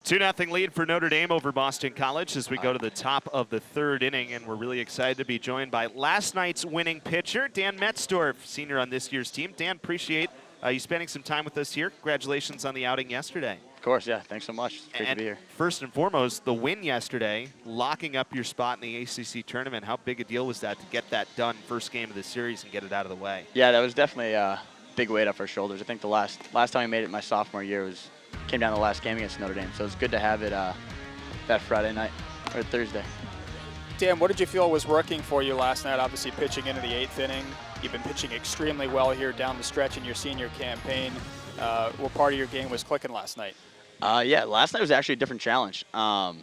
2-0 lead for Notre Dame over Boston College as we go to the top of the third inning, and we're really excited to be joined by last night's winning pitcher, Dan Metzdorf, senior on this year's team. Dan, appreciate you spending some time with us here. Congratulations on the outing yesterday. Of course, yeah. Thanks so much. It's great to be here. First and foremost, the win yesterday, locking up your spot in the ACC tournament. How big a deal was that to get that done first game of the series and get it out of the way? Yeah, that was definitely a big weight off our shoulders. I think the last time we made it my sophomore year came down the last game against Notre Dame, so it's good to have it that Friday night or Thursday. Dan, what did you feel was working for you last night? Obviously pitching into the 8th inning. You've been pitching extremely well here down the stretch in your senior campaign. What part of your game was clicking last night? Yeah, last night was actually a different challenge. I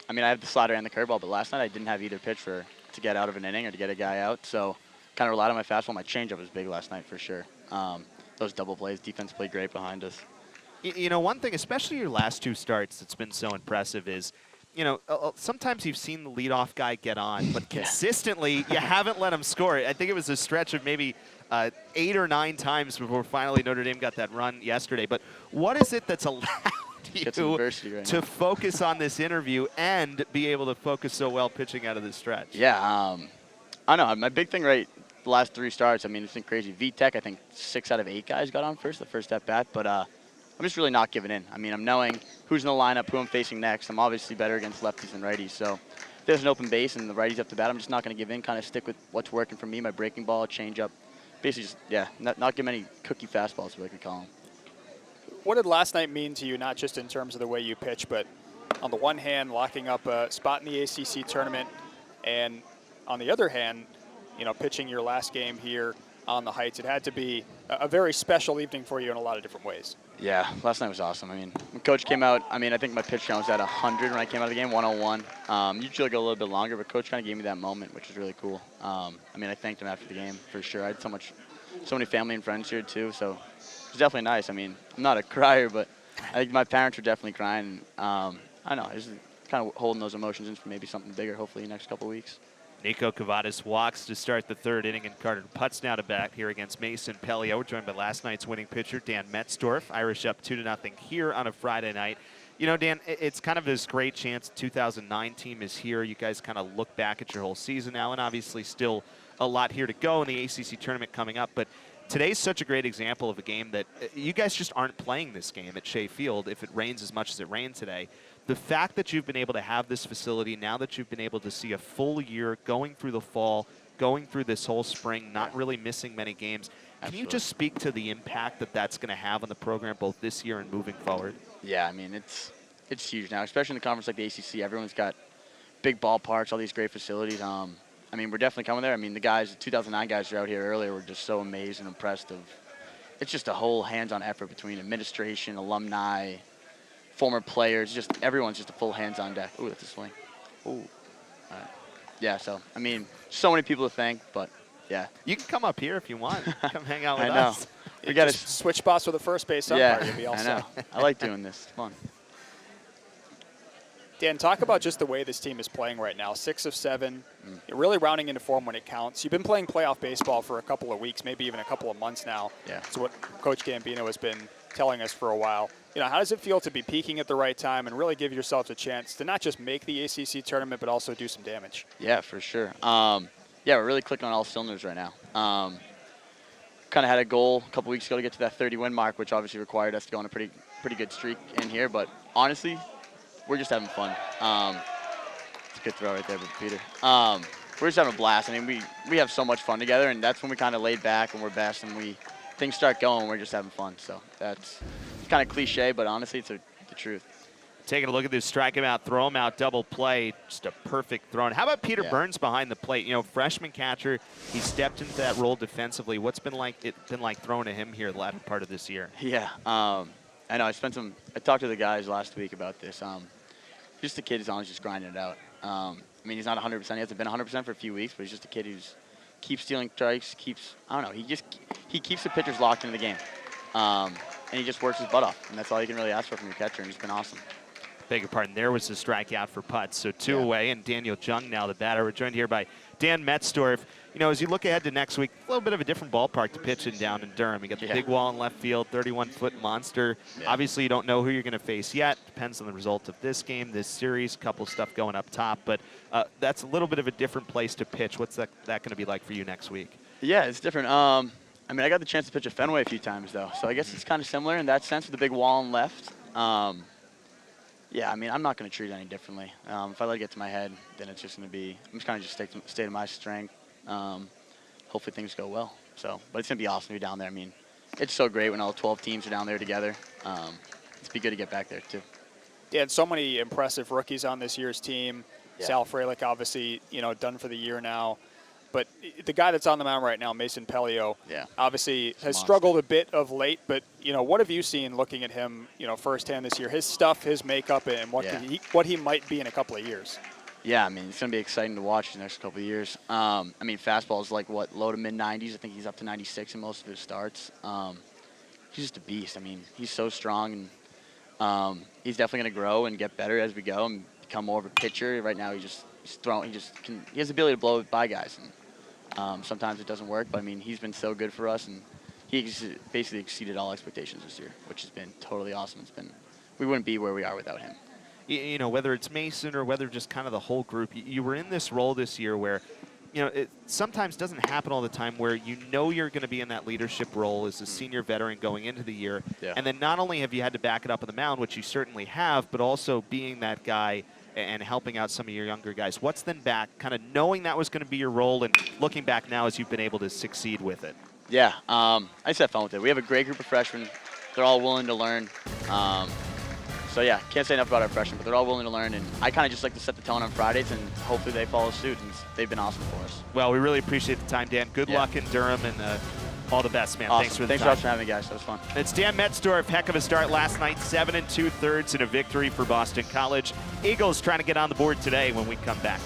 mean, I have the slider and the curveball, but last night I didn't have either pitch to get out of an inning or to get a guy out, so kind of relied on my fastball. My changeup was big last night for sure. Those double plays, defense played great behind us. You know, one thing, especially your last two starts that's been so impressive is, you know, sometimes you've seen the leadoff guy get on, but consistently you haven't let him score. I think it was a stretch of maybe 8 or 9 times before finally Notre Dame got that run yesterday. But what is it that's allowed you to focus on this interview and be able to focus so well pitching out of this stretch? Yeah, I know. My big thing the last 3 starts, I mean, it's been crazy. VTech, I think 6 out of 8 guys got on the first at bat, but I'm just really not giving in. I mean, I'm knowing who's in the lineup, who I'm facing next. I'm obviously better against lefties than righties, so if there's an open base and the righties up to bat, I'm just not going to give in, kind of stick with what's working for me, my breaking ball, changeup. Basically just, yeah, not give any cookie fastballs, what I could call them. What did last night mean to you, not just in terms of the way you pitch, but on the one hand, locking up a spot in the ACC tournament, and on the other hand, you know, pitching your last game here on the Heights? It had to be a very special evening for you in a lot of different ways. Yeah, last night was awesome. I mean, when Coach came out, I mean, I think my pitch count was at 100 when I came out of the game, 101. Usually go a little bit longer, but Coach kind of gave me that moment, which was really cool. I mean, I thanked him after the game for sure. I had so many family and friends here too, so it was definitely nice. I mean, I'm not a crier, but I think my parents were definitely crying. I don't know, just kind of holding those emotions in for maybe something bigger, hopefully, in the next couple of weeks. Nico Cavadas walks to start the third inning, and Carter Putz now to bat here against Mason Pelliot. We're joined by last night's winning pitcher, Dan Metzdorf. Irish up 2-0 here on a Friday night. You know, Dan, it's kind of this great chance. The 2009 team is here. You guys kind of look back at your whole season now, and obviously still a lot here to go in the ACC tournament coming up. But today's such a great example of a game that you guys just aren't playing this game at Shea Field if it rains as much as it rained today. The fact that you've been able to have this facility, now that you've been able to see a full year going through the fall, going through this whole spring, not really missing many games, can you just speak to the impact that that's going to have on the program both this year and moving forward? Yeah, I mean, it's huge now, especially in a conference like the ACC. Everyone's got big ballparks, all these great facilities. I mean, we're definitely coming there. I mean, the 2009 guys who were out here earlier were just so amazed and impressed. It's just a whole hands-on effort between administration, alumni, former players, just everyone's just a full hands-on deck. Ooh, that's a swing. Ooh. All right. Yeah, so, I mean, so many people to thank, but, yeah. You can come up here if you want. Come hang out with us. us. We got to switch spots with the first base umpire. You'll be all I know. set. I like doing this. It's fun. Dan, talk about just the way this team is playing right now. 6 of 7, You're really rounding into form when it counts. You've been playing playoff baseball for a couple of weeks, maybe even a couple of months now. Yeah. That's what Coach Gambino has been telling us for a while. You know, how does it feel to be peaking at the right time and really give yourselves a chance to not just make the ACC tournament, but also do some damage? Yeah, for sure. Yeah, we're really clicking on all cylinders right now. Kind of had a goal a couple weeks ago to get to that 30-win mark, which obviously required us to go on a pretty good streak in here. But honestly, we're just having fun. It's a good throw right there, Peter. We're just having a blast. I mean, we have so much fun together, and that's when we kind of laid back and we're best, and things start going. We're just having fun. So it's kind of cliche, but honestly, it's the truth. Taking a look at this strike him out, throw him out, double play, just a perfect throw. And how about Peter Burns behind the plate? You know, freshman catcher, he stepped into that role defensively. What's been like throwing to him here the latter part of this year? Yeah, I know. I talked to the guys last week about this. Just a kid who's honestly just grinding it out. I mean, he's not 100%. He hasn't been 100% for a few weeks, but he's just a kid who's keeps stealing strikes, I don't know, he keeps the pitchers locked into the game. And he just works his butt off, and that's all you can really ask for from your catcher, and he's been awesome. Beg your pardon. There was a strikeout for Putz. So 2 Yeah. away, and Daniel Jung now the batter. We're joined here by Dan Metzdorf. You know, as you look ahead to next week, a little bit of a different ballpark to pitch in down in Durham. You got the big wall in left field, 31-foot monster. Yeah. Obviously, you don't know who you're going to face yet. Depends on the result of this game, this series, couple stuff going up top. But that's a little bit of a different place to pitch. What's that going to be like for you next week? Yeah, it's different. I mean, I got the chance to pitch at Fenway a few times, though. So I guess it's kind of similar in that sense with the big wall on left. Yeah, I mean, I'm not going to treat it any differently. If I let it get to my head, then it's just going to be, I'm just kind of just stay to my strength. Hopefully things go well. So, but it's going to be awesome to be down there. I mean, it's so great when all 12 teams are down there together. It's be good to get back there, too. Yeah, and so many impressive rookies on this year's team. Yeah. Sal Frelick, obviously, you know, done for the year now. But the guy that's on the mound right now, Mason Pelio, obviously has struggled a bit of late. But, you know, what have you seen looking at him, you know, firsthand this year? His stuff, his makeup, and what he might be in a couple of years. Yeah, I mean, it's going to be exciting to watch the next couple of years. I mean, fastball is like, what, low to mid-90s? I think he's up to 96 in most of his starts. He's just a beast. I mean, he's so strong, and he's definitely going to grow and get better as we go and become more of a pitcher. Right now, he has the ability to blow it by guys. And sometimes it doesn't work, but I mean, he's been so good for us, and he basically exceeded all expectations this year, which has been totally awesome. We wouldn't be where we are without him. You know, whether it's Mason or whether just kind of the whole group, you were in this role this year where, you know, it sometimes doesn't happen all the time where you know you're going to be in that leadership role as a senior veteran going into the year. Yeah. And then not only have you had to back it up on the mound, which you certainly have, but also being that guy and helping out some of your younger guys. What's then back, kind of knowing that was going to be your role and looking back now as you've been able to succeed with it? Yeah, I just had fun with it. We have a great group of freshmen. They're all willing to learn. So, yeah, can't say enough about our freshmen, but they're all willing to learn. And I kind of just like to set the tone on Fridays, and hopefully they follow suit. And they've been awesome for us. Well, we really appreciate the time, Dan. Good luck in Durham, and all the best, man. Awesome. Thanks for the Thanks time. for having me, guys. That was fun. It's Dan Metzdorf. Heck of a start last night, 7 2/3 in a victory for Boston College. Eagles trying to get on the board today when we come back.